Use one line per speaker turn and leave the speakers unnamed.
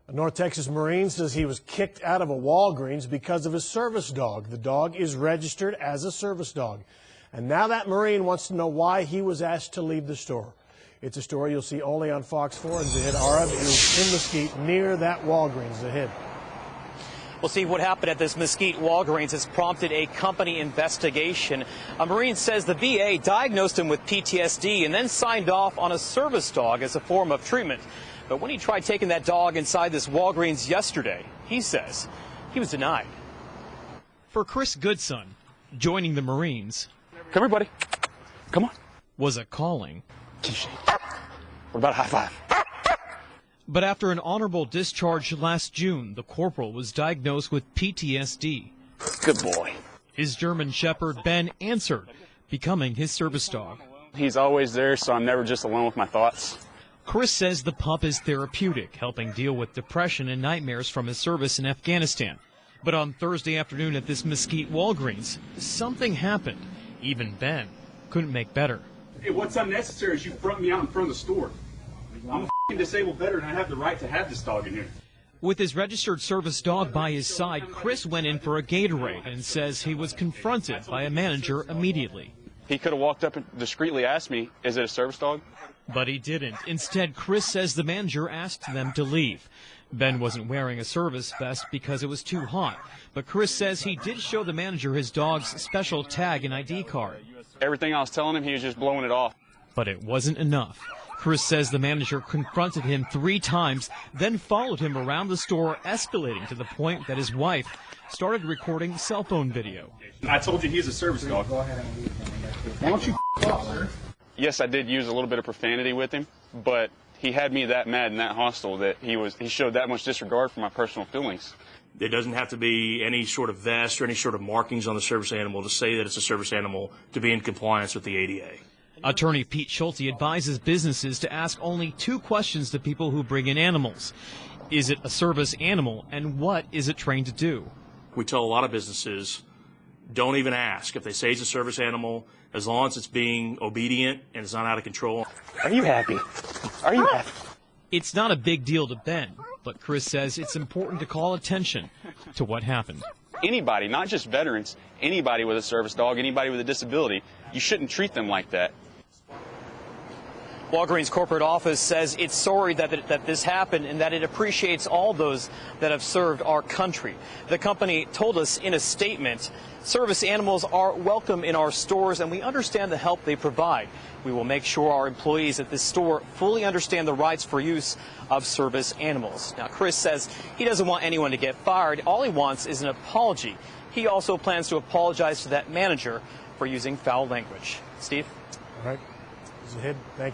A North Texas Marine says he was kicked out of a Walgreens because of his service dog. The dog is registered as a service dog. And now that Marine wants to know why he was asked to leave the store. It's a story you'll see only on Fox 4 and Zahid Arab is in Mesquite near that Walgreens. Zahid.
Well, Steve, what happened at this Mesquite Walgreens has prompted a company investigation. A Marine says the VA diagnosed him with PTSD and then signed off on a service dog as a form of treatment. But when he tried taking that dog inside this Walgreens yesterday, he says he was denied.
For Chris Goodson, joining the Marines,
come here, buddy. Come on.
Was a calling.
What about a high five?
But after an honorable discharge last June, the corporal was diagnosed with PTSD.
Good boy.
His German Shepherd, Ben, answered, becoming his service dog.
He's always there, so I'm never just alone with my thoughts.
Chris says the pup is therapeutic, helping deal with depression and nightmares from his service in Afghanistan. But on Thursday afternoon at this Mesquite Walgreens, something happened. Even Ben couldn't make better.
Hey, what's unnecessary is you front me out in front of the store. I'm a disabled veteran and I have the right to have this dog in here.
With his registered service dog by his side, Chris went in for a Gatorade and says he was confronted by a manager immediately.
He could have walked up and discreetly asked me, is it a service dog?
But he didn't. Instead, Chris says the manager asked them to leave. Ben wasn't wearing a service vest because it was too hot. But Chris says he did show the manager his dog's special tag and ID card.
Everything I was telling him, he was just blowing it off.
But it wasn't enough. Chris says the manager confronted him 3 times, then followed him around the store, escalating to the point that his wife started recording cell phone video.
I told you he's a service dog. Why don't you off, sir?
Yes, I did use a little bit of profanity with him, but he had me that mad and that hostile that he showed that much disregard for my personal feelings.
There doesn't have to be any sort of vest or any sort of markings on the service animal to say that it's a service animal to be in compliance with the ADA.
Attorney Pete Schulte advises businesses to ask only 2 questions to people who bring in animals. Is it a service animal, and what is it trained to do?
We tell a lot of businesses, don't even ask. If they say it's a service animal, as long as it's being obedient and it's not out of control.
Are you happy? Are you happy?
It's not a big deal to Ben, but Chris says it's important to call attention to what happened.
Anybody, not just veterans, anybody with a service dog, anybody with a disability, you shouldn't treat them like that.
Walgreens corporate office says it's sorry that this happened and that it appreciates all those that have served our country. The company told us in a statement, service animals are welcome in our stores and we understand the help they provide. We will make sure our employees at this store fully understand the rights for use of service animals. Now, Chris says he doesn't want anyone to get fired. All he wants is an apology. He also plans to apologize to that manager for using foul language. Steve?
All right. Zahid, thank you.